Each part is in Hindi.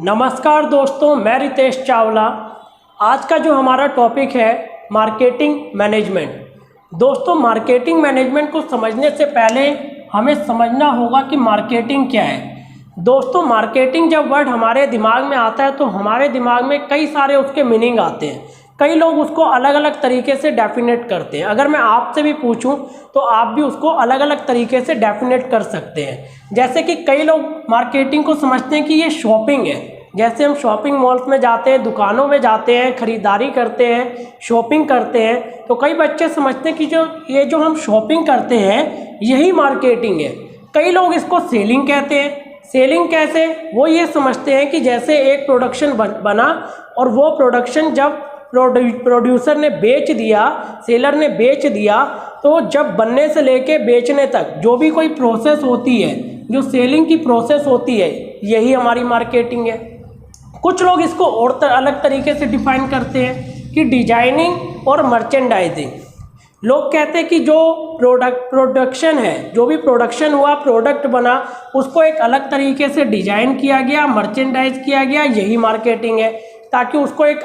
नमस्कार दोस्तों, मैं रितेश चावला। आज का जो हमारा टॉपिक है मार्केटिंग मैनेजमेंट। दोस्तों, मार्केटिंग मैनेजमेंट को समझने से पहले हमें समझना होगा कि मार्केटिंग क्या है। दोस्तों, मार्केटिंग जब वर्ड हमारे दिमाग में आता है तो हमारे दिमाग में कई सारे उसके मीनिंग आते हैं। कई लोग उसको अलग अलग तरीके से डेफिनेट करते हैं। अगर मैं आपसे भी पूछूं तो आप भी उसको अलग अलग तरीके से डेफिनेट कर सकते हैं। जैसे कि कई लोग मार्केटिंग को समझते हैं कि ये शॉपिंग है। जैसे हम शॉपिंग मॉल्स में जाते हैं, दुकानों में जाते हैं, ख़रीदारी करते हैं, शॉपिंग करते हैं, तो कई बच्चे समझते हैं कि जो हम शॉपिंग करते हैं यही मार्केटिंग है। कई लोग इसको सेलिंग कहते हैं। सेलिंग कैसे? वो ये समझते हैं कि जैसे एक प्रोडक्शन बना और वो प्रोडक्शन जब प्रोड्यूसर ने बेच दिया, सेलर ने बेच दिया, तो जब बनने से लेके बेचने तक जो भी कोई प्रोसेस होती है, जो सेलिंग की प्रोसेस होती है, यही हमारी मार्केटिंग है। कुछ लोग इसको और अलग तरीके से डिफाइन करते हैं कि डिजाइनिंग और मर्चेंडाइजिंग। लोग कहते हैं कि जो प्रोडक्शन है, जो भी प्रोडक्शन हुआ, प्रोडक्ट बना, उसको एक अलग तरीके से डिजाइन किया गया, मर्चेंडाइज किया गया, यही मार्केटिंग है। ताकि उसको एक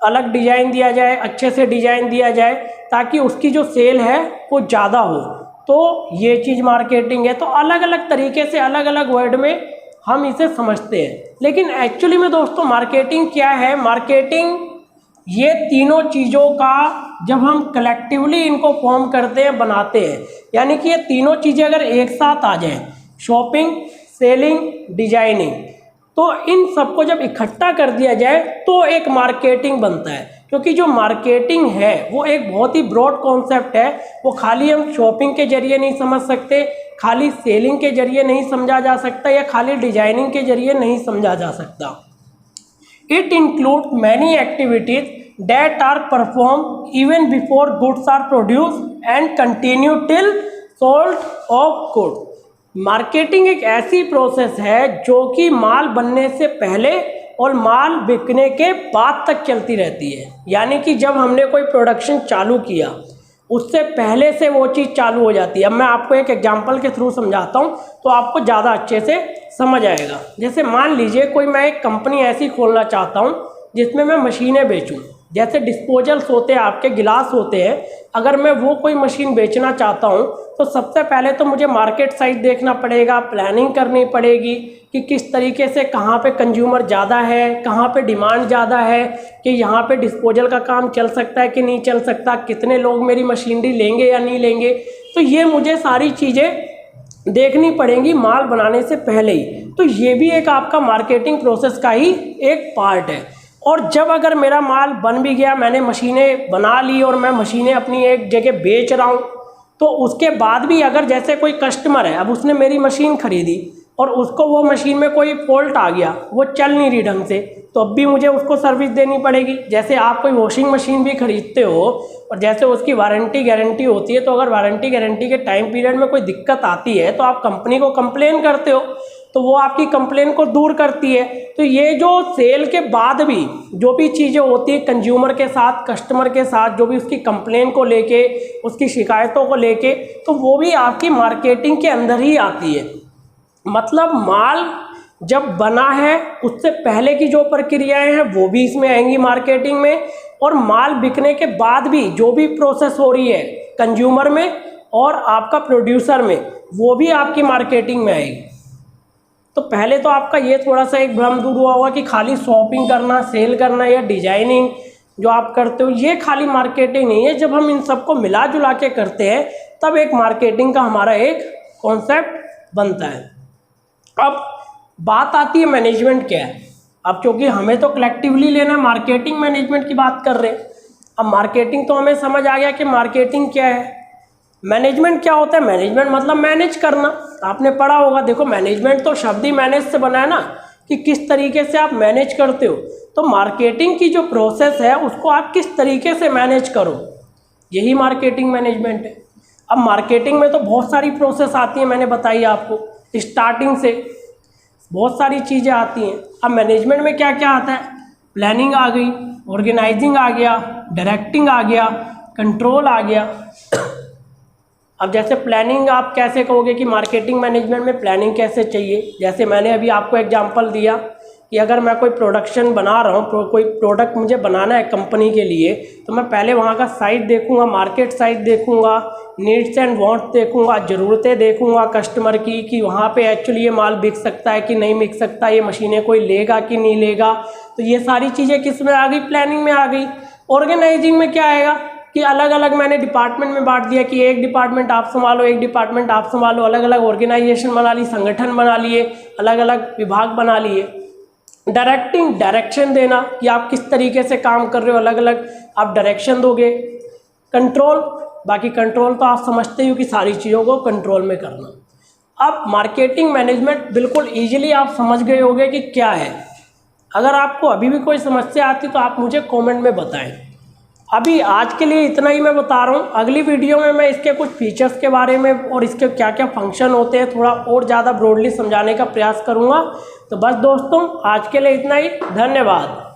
अलग डिजाइन दिया जाए, अच्छे से डिजाइन दिया जाए, ताकि उसकी जो सेल है वो ज़्यादा हो, तो ये चीज़ मार्केटिंग है। तो अलग अलग तरीके से अलग अलग वर्ड में हम इसे समझते हैं। लेकिन एक्चुअली में दोस्तों मार्केटिंग क्या है? मार्केटिंग ये तीनों चीज़ों का जब हम कलेक्टिवली इनको फॉर्म करते हैं, बनाते हैं, यानी कि ये तीनों चीज़ें अगर एक साथ आ जाएं, शॉपिंग, सेलिंग, डिजाइनिंग, तो इन सबको जब इकट्ठा कर दिया जाए तो एक मार्केटिंग बनता है। क्योंकि जो मार्केटिंग है वो एक बहुत ही ब्रॉड कॉन्सेप्ट है। वो खाली हम शॉपिंग के जरिए नहीं समझ सकते, खाली सेलिंग के जरिए नहीं समझा जा सकता, या खाली डिजाइनिंग के जरिए नहीं समझा जा सकता। It include many activities that are performed even before goods are produced and continue till sold of goods। Marketing एक ऐसी प्रोसेस है जो कि माल बनने से पहले और माल बिकने के बाद तक चलती रहती है। यानी कि जब हमने कोई प्रोडक्शन चालू किया उससे पहले से वो चीज़ चालू हो जाती है। अब मैं आपको एक एग्जांपल के थ्रू समझाता हूँ तो आपको ज़्यादा अच्छे से समझ आएगा। जैसे मान लीजिए मैं एक कंपनी ऐसी खोलना चाहता हूँ जिसमें मैं मशीनें बेचूँ। जैसे डिस्पोजल्स होते हैं, आपके गिलास होते हैं, अगर मैं वो कोई मशीन बेचना चाहता हूँ तो सबसे पहले तो मुझे मार्केट साइज देखना पड़ेगा, प्लानिंग करनी पड़ेगी कि किस तरीके से, कहाँ पे कंज्यूमर ज़्यादा है, कहाँ पे डिमांड ज़्यादा है, कि यहाँ पे डिस्पोजल का काम चल सकता है कि नहीं चल सकता, कितने लोग मेरी मशीनरी लेंगे या नहीं लेंगे। तो ये मुझे सारी चीज़ें देखनी पड़ेंगी माल बनाने से पहले ही। तो ये भी एक आपका मार्केटिंग प्रोसेस का ही एक पार्ट है। और जब अगर मेरा माल बन भी गया, मैंने मशीनें बना ली और मैं मशीनें अपनी एक जगह बेच रहा हूँ, तो उसके बाद भी अगर जैसे कोई कस्टमर है, अब उसने मेरी मशीन खरीदी और उसको वो मशीन में कोई फॉल्ट आ गया, वो चल नहीं रही ढंग से, तो अब भी मुझे उसको सर्विस देनी पड़ेगी। जैसे आप कोई वॉशिंग मशीन भी खरीदते हो और जैसे उसकी वारंटी गारंटी होती है, तो अगर वारंटी गारंटी के टाइम पीरियड में कोई दिक्कत आती है तो आप कंपनी को कंप्लेन करते हो, तो वो आपकी कंप्लेन को दूर करती है। तो ये जो सेल के बाद भी जो भी चीज़ें होती है कंज्यूमर के साथ, कस्टमर के साथ, जो भी उसकी कंप्लेन को लेके, उसकी शिकायतों को लेके, तो वो भी आपकी मार्केटिंग के अंदर ही आती है। मतलब माल जब बना है उससे पहले की जो प्रक्रियाएं हैं वो भी इसमें आएंगी मार्केटिंग में, और माल बिकने के बाद भी जो भी प्रोसेस हो रही है कंज्यूमर में और आपका प्रोड्यूसर में, वो भी आपकी मार्केटिंग में आएगी। तो पहले तो आपका ये थोड़ा सा एक भ्रम दूर हुआ होगा कि खाली शॉपिंग करना, सेल करना या डिजाइनिंग जो आप करते हो ये खाली मार्केटिंग नहीं है। जब हम इन सबको मिला जुला के करते हैं तब एक मार्केटिंग का हमारा एक कॉन्सेप्ट बनता है। अब बात आती है मैनेजमेंट क्या है। अब क्योंकि हमें तो कलेक्टिवली लेना, मार्केटिंग मैनेजमेंट की बात कर रहे हैं। अब मार्केटिंग तो हमें समझ आ गया कि मार्केटिंग क्या है। मैनेजमेंट क्या होता है? मैनेजमेंट मतलब मैनेज करना। आपने पढ़ा होगा, देखो मैनेजमेंट तो शब्द ही मैनेज से बना है ना, कि किस तरीके से आप मैनेज करते हो। तो मार्केटिंग की जो प्रोसेस है उसको आप किस तरीके से मैनेज करो, यही मार्केटिंग मैनेजमेंट है। अब मार्केटिंग में तो बहुत सारी प्रोसेस आती है, मैंने बताई आपको, स्टार्टिंग से बहुत सारी चीज़ें आती हैं। अब मैनेजमेंट में क्या क्या आता है? प्लानिंग आ गई, ऑर्गेनाइजिंग आ गया, डायरेक्टिंग आ गया, कंट्रोल आ गया। अब जैसे प्लानिंग आप कैसे कहोगे कि मार्केटिंग मैनेजमेंट में प्लानिंग कैसे चाहिए? जैसे मैंने अभी आपको एग्जांपल दिया कि अगर मैं कोई प्रोडक्शन बना रहा हूँ, कोई प्रोडक्ट मुझे बनाना है कंपनी के लिए, तो मैं पहले वहाँ का साइट देखूँगा, मार्केट साइट देखूँगा, नीड्स एंड वांट्स देखूँगा, ज़रूरतें देखूँगा कस्टमर की कि वहाँ पे एक्चुअली ये माल बिक सकता है कि नहीं बिक सकता, ये मशीनें कोई लेगा कि नहीं लेगा। तो ये सारी चीज़ें किस में आ गई, प्लानिंग में आ गई। ऑर्गेनाइजिंग में क्या आएगा कि अलग अलग मैंने डिपार्टमेंट में बांट दिया कि एक डिपार्टमेंट आप संभालो, एक डिपार्टमेंट आप संभालो, अलग अलग ऑर्गेनाइजेशन बना ली, संगठन बना लिए, अलग अलग विभाग बना लिए। डायरेक्टिंग, डायरेक्शन देना कि आप किस तरीके से काम कर रहे हो, अलग अलग आप डायरेक्शन दोगे। कंट्रोल, बाकी कंट्रोल तो आप समझते ही हो कि सारी चीज़ों को कंट्रोल में करना। अब मार्केटिंग मैनेजमेंट बिल्कुल ईजिली आप समझ गए होंगे कि क्या है। अगर आपको अभी भी कोई समस्या आती तो आप मुझे कमेंट में बताएं। अभी आज के लिए इतना ही मैं बता रहा हूँ। अगली वीडियो में मैं इसके कुछ फीचर्स के बारे में और इसके क्या क्या फंक्शन होते हैं थोड़ा और ज़्यादा ब्रॉडली समझाने का प्रयास करूँगा। तो बस दोस्तों, आज के लिए इतना ही। धन्यवाद।